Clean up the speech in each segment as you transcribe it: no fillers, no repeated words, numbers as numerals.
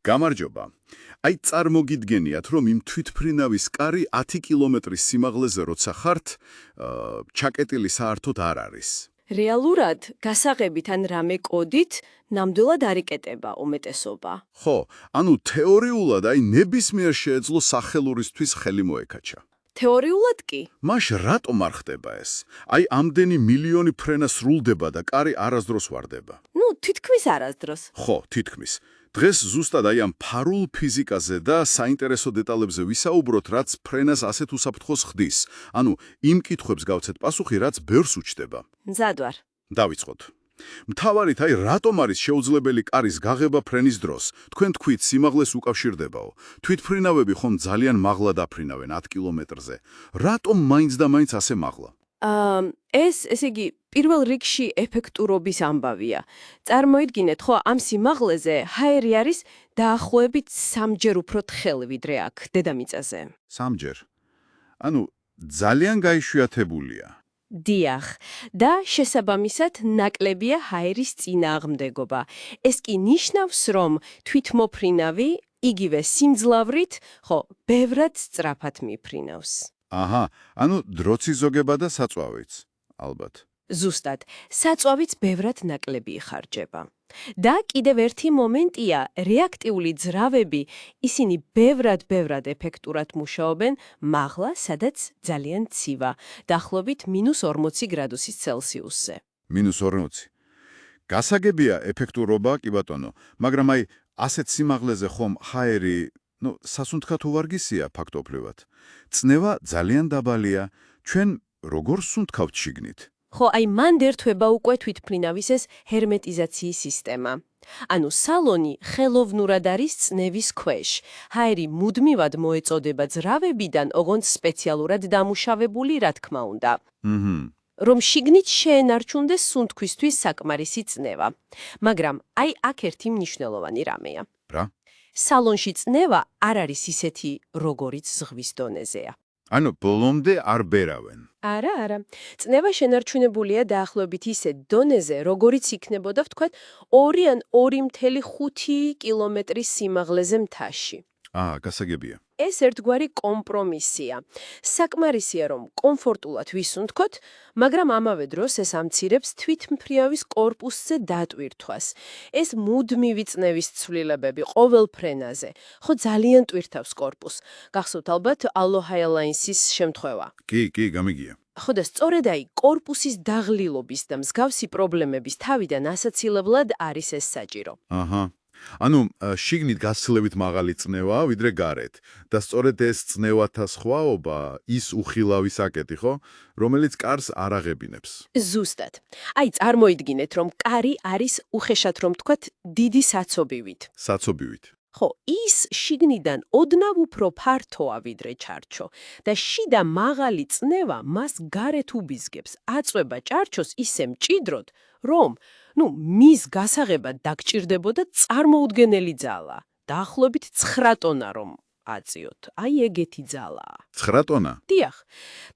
გამარჯობა. აი წარმოგიდგენიათ, რომ იმ თვითმფრინავის კარი 10 კილომეტრის სიმაღლეზე როცა ხართ, ჩაკეტილი საერთოდ არ არის. რეალურად, გასაღებით ან რამე კოდით, ნამდვილად არ იკეტება უმეტესობა. ხო, ანუ თეორიულად აი ნებისმიერ შეეძლო სახელურისთვის ხელი მოეკაჩა. თეორიულად კი. მაშ რატომ არ ხდება ეს? აი ამდენი მილიონი ფრენა სრულდება და კარი არასდროს ვარდება. თითქმის არასდროს. ხო, თითქმის. დღეს ზუსტად აი ამ ფარულ ფიზიკაზე და საინტერესო დეტალებზე ვისაუბროთ, რაც ფრენას ასეთ უსაფრთხოს ხდის. ანუ იმ კითხვებს გავცეთ პასუხი, რაც ბევრს უჩდება. მზად ვარ. დავიწყოთ. მთავარით აი რატომ არის შეუძლებელი კარის გაღება ფრენის დროს? თქვენ თქვით სიმაღლეს უკავშირდებაო. თვითმფრინავები ხომ ძალიან მაღლა დაფრინავენ 10 კილომეტრზე. რატომ მაინც და მაინც ასე მაღლა? ესე იგი, პირველ რიგში ეფექტურობის ამბავია. წარმოიდგინეთ, ხო, ამ სიმაღლეზე ჰაერი არის დაახლოებით 3-ჯერ უფრო თხელი ვიდრე აქ, დედამიწაზე. 3-ჯერ. ანუ ძალიან გაიშვიათებულია. დიახ, და შესაბამისად ნაკლებია ჰაერის წინააღმდეგობა. ეს კი ნიშნავს, რომ თვითმოფრინავი იგივე სიმძლავრით, ხო, ბევრად სწრაფად მიფრინავს. აჰა, ანუ დროცი ზოგება და საწვავიც, ალბათ. ზუსტად, საწვავიც ბევრად ნაკლები იხარჯება. და კიდევ ერთი მომენტია, რეაქტიული ძრავები, ისინი ბევრად ეფექტურად მუშაობენ მაღლა, სადაც ძალიან ცივა, დაახლოებით -40 გრადუსის ცელსიუსზე. -40. გასაგებია ეფექტურობა, კი ბატონო, მაგრამ აი ასეთ სიმაღლეზე ხომ ჰაერი სასუნთქად უვარგისია ფაქტობრივად. წნევა ძალიან დაბალია, ჩვენ როგორ სუნთქავთ შიგნით? ხო, აი მან ერთვება უკვე თვითმფრინავის ეს ჰერმეტიზაციის სისტემა. ანუ სალონი ხელოვნურად არის წნევის ქვეშ. ჰაერი მუდმივად მოეწოდება ძრავებიდან, ოღონდ სპეციალურად დამუშავებული, რა თქმა უნდა. რომ შიგნით შეენარჩუნდეს სუნთქვისთვის საკმარისი წნევა. მაგრამ აი აქ ერთი მნიშვნელოვანი რამეა. რა? სალონში წნევა არ არის ისეთი, როგორიც ზღვის დონეზეა. ანუ ბოლომდე არ ბერავენ. არა. წნევა შენარჩუნებულია დაახლოებით ისეთ დონეზე, როგორიც იქნებოდა, ვთქვათ, 2 ან 2,5 კილომეტრის სიმაღლეზე მთაში. გასაგებია. ეს ერთგვარი კომპრომისია. საკმარისია, რომ კომფორტულად ვისუნთქოთ, მაგრამ ამავე დროს ეს ამცირებს თვითმფრინავის კორპუსზე დატვირთვას. ეს მუდმივი წნევის ცვლილებები ყოველ ფრენაზე, ხო ძალიან ტვირთავს კორპუსს. გახსოვთ ალბათ Aloha Airlines-ის შემთხვევა. კი, გამიგია. ხო და სწორედ აი კორპუსის დაღლილობის და მსგავსი პრობლემების თავიდან ასაცილებლად არის ეს საჭირო. ანუ შიგნით გასცილებით მაღალი წნევა, ვიდრე გარეთ. და სწორედ ეს წნევათა სხვაობა, ის უხილავი საკეტი, ხო, რომელიც კარს არ აღებინებს. ზუსტად. აი წარმოიდგინეთ, რომ კარი არის უხეშად რომ თქვათ, დიდი საცობივით. საცობივით. ხო, ის შიგნიდან ოდნავ უფრო ფართოა ვიდრე ჩარჩო და შიდა მაღალი წნევა მას გარეთ უბიზგებს. აწვება ჭარჩოს ისე მჭიდროდ, რომ მის გასაღებად დაგჭირდებოდა წარმოუდგენელი ძალა. დაახლოებით 9 ტონა რომ აწიოთ. აი ეგეთი ძალაა. 9 ტონა? დიახ.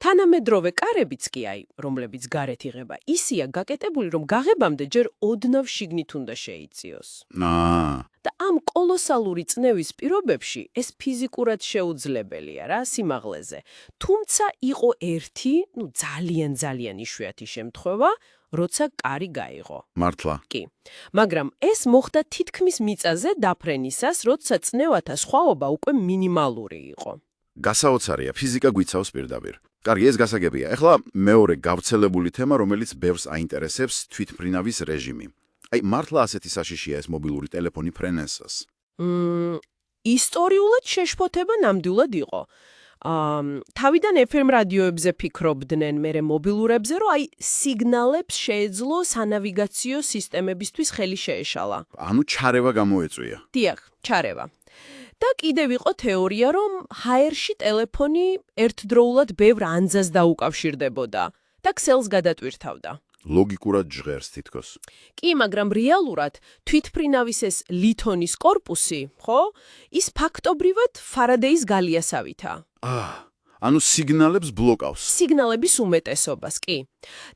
თანამედროვე კარებიც კი აი, რომლებიც გარეთ იღება, ისია გაკეტებული, რომ გაღებამდე ჯერ ოდნავ შიგნით უნდა შეიწიოს. და ამ კოლოსალური წნევის პირობებში ეს ფიზიკურად შეუძლებელია რა სიმაღლეზე. თუმცა იყო ერთი, ძალიან იშვიათი შემთხვევა, როცა კარი გაიღო. მართლა. კი. მაგრამ ეს მოხდა თითქმის მიწაზე დაფრენისას, როცა წნევათა სხვაობა უკვე მინიმალური იყო. გასაოცარია, ფიზიკა გვიცავს პირდაპირ. კარგი, ეს გასაგებია. ეხლა მეორე გავრცელებული თემა, რომელიც ბევრს აინტერესებს, თვითმფრინავის რეჟიმი. აი, მართლა ასეთი საშიშია ეს მობილური ტელეფონი ფრენესას? ისტორიულად შეშფოთება ნამდვილად იყო. თავიდან FM რადიოებზე ფიქრობდნენ მერე მობილურებზე, რომ აი სიგნალებს შეეძლო სანავიგაციო სისტემებისთვის ხელი შეეშალა. ანუ ჩარევა გამოეწვია. დიახ, ჩარევა. და კიდევ იყო თეორია, რომ ჰაერში ტელეფონი ერთდროულად ბევრ ანძას დაუკავშირდებოდა და ქსელს გადატვირთავდა. ლოგიკურად ჟღერს თითქოს. კი, მაგრამ რეალურად თვითმფრინავის ეს ლითონის კორპუსი, ხო? ის ფაქტობრივად ფარადეის გალიასავითა. ანუ სიგნალებს ბლოკავს. სიგნალების უმეტესობას, კი.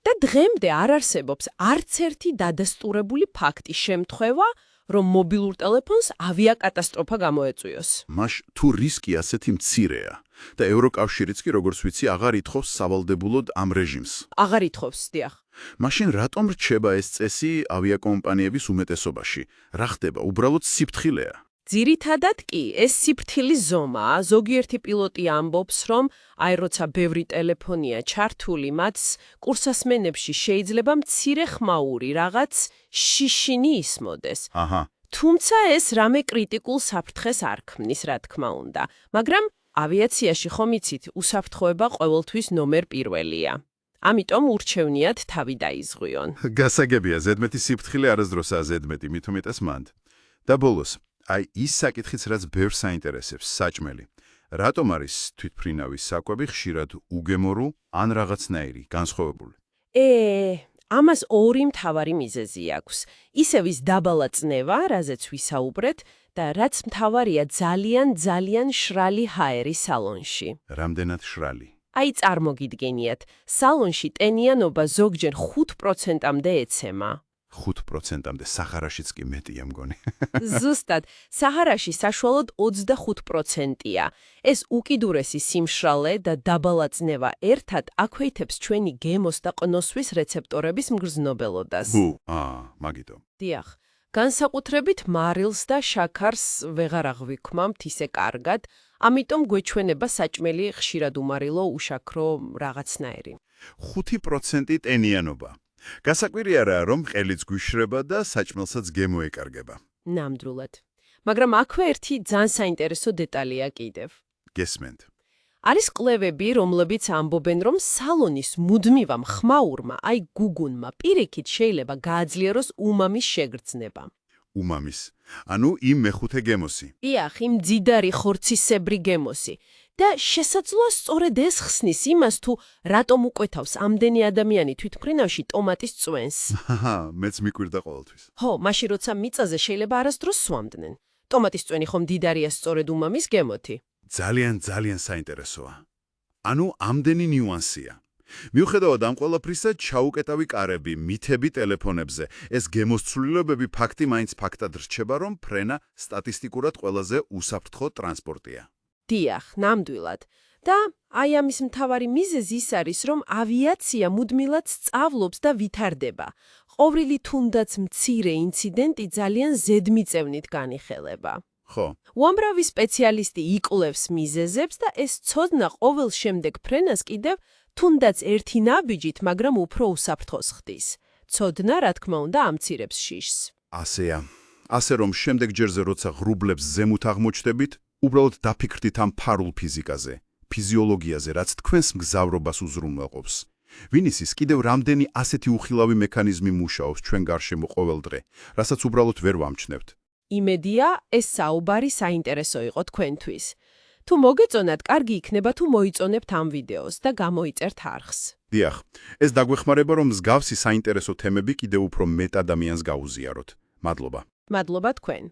და დღემდე არ არსებობს არც ერთი დადასტურებული ფაქტი შემთხვევა, რომ მობილურ ტელეფონს ავიაკატასტროფა გამოეწვიოს. მაშ თუ რისკი ასეთი მცირეა და ევროკავშირიც კი როგორც ვიცი აღარ ითხოვს სავალდებულოდ ამ რეჟიმს. აღარ ითხოვს, დიახ. მაშინ რატომ რჩება ეს წესი ავიაკომპანიების უმეტესობაში? რა ხდება? უბრალოდ სიფრთხილეა. ძირითადად კი ეს სიფრთხილის ზომაა. ზოგიერთი პილოტი ამბობს, რომ აი როცა ბევრი ტელეფონია ჩართული, მათ კურსასმენებში შეიძლება მცირე ხმაური რაღაც შიშინი ისმოდეს. აჰა. თუმცა ეს რამე კრიტიკულ საფრთხეს არ ქმნის, რა თქმა უნდა. მაგრამ ავიაციაში ხომ იცით, უსაფრთხოება ყოველთვის ნომერ პირველია. ამიტომ ურჩევნიათ თავი დაიზღვიონ. გასაგებია, ზედმეტი სიფრთხილე არასდროსაა ზედმეტი, მით უმეტეს მანდ. და ბოლოს, აი ის საკითხიც, რაც ბევრს აინტერესებს, საჭმელი. რატომ არის თვითმფრინავის საკვები ხშირად უგემორო ან რაღაცნაირი, განსხვავებული? ამას ორი მთავარი მიზეზი აქვს. ისევ ის დაბალა წნევა, რაზეც ვისაუბრეთ, და რაც მთავარია ძალიან შრალი ჰაერი სალონში. რამდენად შრალი? აი წარმოგიდგენიათ, სალონში ტენიანობა ზოგჯერ 5%-მდე ეცემა. 5%-მდე, საჰარაშიც კი მეტია მგონი. ზუსტად, საჰარაში საშუალოდ 25%-ია. ეს უკიდურესი სიმშრალე და დაბალა წნევა ერთად აქვეითებს ჩვენი გემოს და ყნოსვის რეცეპტორების მგრძნობელობას. მაგითო. დიახ, განსაკუთრებით მარილს და შაქარს ვეღარ აღვიქვამთ ისე კარგად, ამიტომ გვეჩვენება საჭმელი ხშირად უმარილო, უშაქრო რაღაცნაირი. 5% ტენიანობა. გასაკვირია, რომ ყელიც გვიშრება და საჭმელსაც გემო ეკარგება. ნამდვილად. მაგრამ აქვე ერთი ძალიან საინტერესო დეტალია კიდევ. გესმენთ. არის კვლევები, რომლებიც ამბობენ, რომ სალონის მუდმივამ ხმაურმა, აი გუგუნმა, პირიქით შეიძლება გააძლიეროს უმამის შეგრძნება. უმამის. ანუ იმ მეხუთე გემოსი. დიახ, იმ მძიდარი ხორცისებრი გემოსი. და შესაძლოა სწორედ ეს ხსნის იმას, თუ რატომ უკვეთავს ამდენი ადამიანი თვითმფრინავში ტომატის წვენს. მეც მიკვირდა ყოველთვის. ხო, მაშინ როცა მიწაზე შეიძლება არასდროს სვამდნენ. ტომატის წვენი ხომ მდიდარია სწორედ უმამის გემოთი. ძალიან საინტერესოა. ანუ ამდენი ნიუანსია. მიუხედავად ამ ყველაფრისა, ჩაუკეტავი კარები, მითები ტელეფონებზე, ეს გემოს ცვლილებები ფაქტი მაინც ფაქტად რჩება, რომ ფრენა სტატისტიკურად ყველაზე უსაფრთხო ტრანსპორტია. დიახ, ნამდვილად. და აი ამის მთავარი მიზეზი ის არის, რომ ავიაცია მუდმივად სწავლობს და ვითარდება. ყოველი თუნდაც მცირე ინციდენტი ძალიან ზედმიწევნით განიხელება. ხო. უამრავი სპეციალისტი იკვლევს მიზეზებს და ეს ცოდნა ყოველ შემდეგ ფრენას კიდევ თუნდაც ერთი ნაბიჯით, მაგრამ უფრო უსაფრთხოს ხდის. ცოდნა, რა თქმა უნდა, ამცირებს შიშს. ასეა. ასე რომ შემდეგ ჯერზე როცა ღრუბლებს ზემოთ აღმოჩნდებით, უბრალოდ დაფიქრდით ამ ფარულ ფიზიკაზე, ფიზიოლოგიაზე, რაც თქვენს მგზავრობას უზრუნველყოფს. ვინ იცის, კიდევ რამდენი ასეთი უხილავი მექანიზმი მუშაობს ჩვენ გარშემო ყოველ დღე, რასაც უბრალოდ ვერ ვამჩნევთ. იმედია, ეს საუბარი საინტერესო იყო თქვენთვის. თუ მოგეწონათ, კარგი იქნება თუ მოიწონებთ ამ ვიდეოს და გამოიწერთ არხს. დიახ, ეს დაგვეხმარება, რომ მსგავსი საინტერესო თემები კიდევ უფრო მეტ ადამიანს გაუზიაროთ. მადლობა. მადლობა თქვენ.